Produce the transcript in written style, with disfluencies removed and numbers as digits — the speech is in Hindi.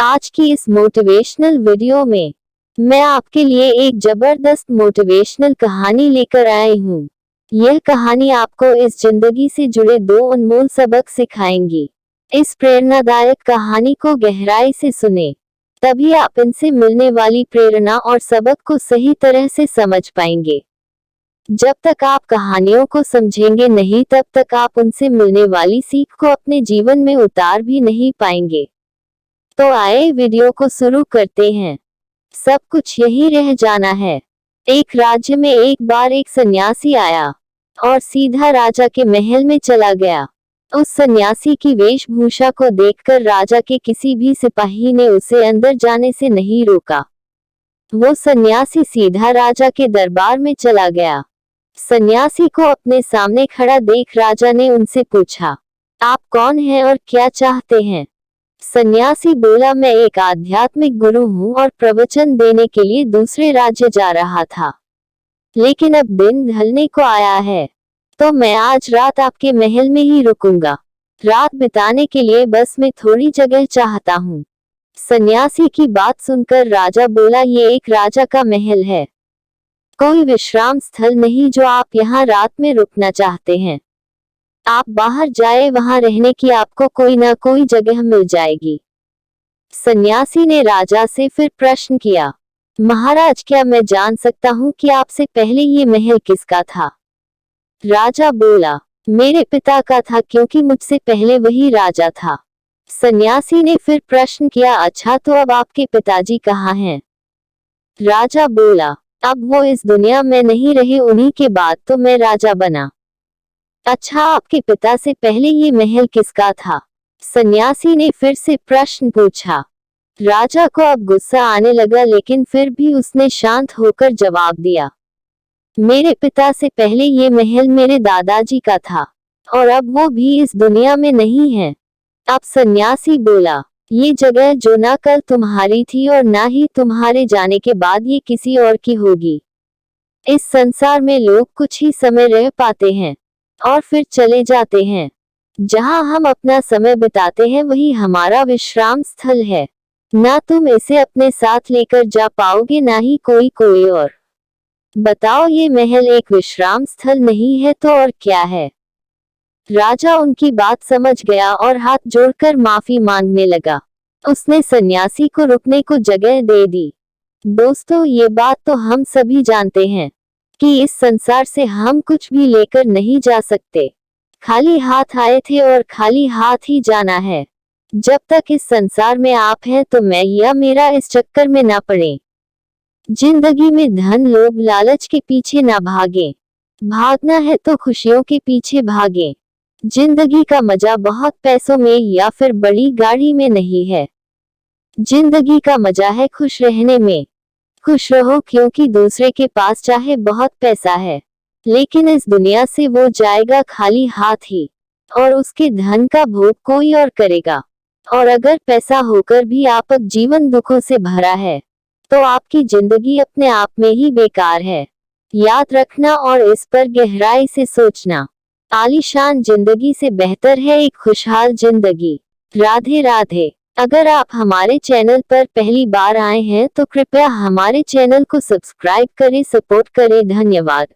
आज की इस मोटिवेशनल वीडियो में मैं आपके लिए एक जबरदस्त मोटिवेशनल कहानी लेकर आई हूँ। यह कहानी आपको इस जिंदगी से जुड़े दो अनमोल सबक सिखाएंगी। इस प्रेरणादायक कहानी को गहराई से सुने, तभी आप इनसे मिलने वाली प्रेरणा और सबक को सही तरह से समझ पाएंगे। जब तक आप कहानियों को समझेंगे नहीं, तब तक आप उनसे मिलने वाली सीख को अपने जीवन में उतार भी नहीं पाएंगे। तो आए वीडियो को शुरू करते हैं। सब कुछ यही रह जाना है। एक राज्य में एक बार एक सन्यासी आया और सीधा राजा के महल में चला गया। उस सन्यासी की वेशभूषा को देखकर राजा के किसी भी सिपाही ने उसे अंदर जाने से नहीं रोका। वो सन्यासी सीधा राजा के दरबार में चला गया। सन्यासी को अपने सामने खड़ा देख राजा ने उनसे पूछा, आप कौन हैं और क्या चाहते हैं? सन्यासी बोला, मैं एक आध्यात्मिक गुरु हूँ और प्रवचन देने के लिए दूसरे राज्य जा रहा था, लेकिन अब दिन ढलने को आया है, तो मैं आज रात आपके महल में ही रुकूंगा। रात बिताने के लिए बस मैं थोड़ी जगह चाहता हूँ। सन्यासी की बात सुनकर राजा बोला, ये एक राजा का महल है, कोई विश्राम स्थल नहीं जो आप यहाँ रात में रुकना चाहते हैं। आप बाहर जाए, वहां रहने की आपको कोई ना कोई जगह मिल जाएगी। सन्यासी ने राजा से फिर प्रश्न किया, महाराज क्या मैं जान सकता हूँ कि आपसे पहले ये महल किसका था? राजा बोला, मेरे पिता का था, क्योंकि मुझसे पहले वही राजा था। सन्यासी ने फिर प्रश्न किया, अच्छा तो अब आपके पिताजी कहाँ हैं? राजा बोला, अब वो इस दुनिया में नहीं रहे, उन्हीं के बाद तो मैं राजा बना। अच्छा, आपके पिता से पहले ये महल किसका था? सन्यासी ने फिर से प्रश्न पूछा। राजा को अब गुस्सा आने लगा, लेकिन फिर भी उसने शांत होकर जवाब दिया, मेरे पिता से पहले ये महल मेरे दादाजी का था और अब वो भी इस दुनिया में नहीं है। अब सन्यासी बोला, ये जगह जो ना कल तुम्हारी थी और ना ही तुम्हारे जाने के बाद ये किसी और की होगी। इस संसार में लोग कुछ ही समय रह पाते हैं और फिर चले जाते हैं। जहां हम अपना समय बिताते हैं वही हमारा विश्राम स्थल है। ना तुम इसे अपने साथ लेकर जा पाओगे, ना ही कोई और। बताओ, ये महल एक विश्राम स्थल नहीं है तो और क्या है? राजा उनकी बात समझ गया और हाथ जोड़कर माफी मांगने लगा। उसने सन्यासी को रुकने को जगह दे दी। दोस्तों, ये बात तो हम सभी जानते हैं कि इस संसार से हम कुछ भी लेकर नहीं जा सकते। खाली हाथ आए थे और खाली हाथ ही जाना है। जब तक इस संसार में आप हैं तो मैं या मेरा इस चक्कर में ना पड़े। जिंदगी में धन लोभ लालच के पीछे ना भागें। भागना है तो खुशियों के पीछे भागें। जिंदगी का मजा बहुत पैसों में या फिर बड़ी गाड़ी में नहीं है। जिंदगी का मजा है खुश रहने में। खुश रहो, क्योंकि दूसरे के पास चाहे बहुत पैसा है, लेकिन इस दुनिया से वो जाएगा खाली हाथ ही, और उसके धन का भोग कोई और करेगा। और अगर पैसा होकर भी आपका जीवन दुखों से भरा है तो आपकी जिंदगी अपने आप में ही बेकार है। याद रखना और इस पर गहराई से सोचना। आलीशान जिंदगी से बेहतर है एक खुशहाल जिंदगी। राधे राधे। अगर आप हमारे चैनल पर पहली बार आए हैं तो कृपया हमारे चैनल को सब्सक्राइब करें, सपोर्ट करें। धन्यवाद।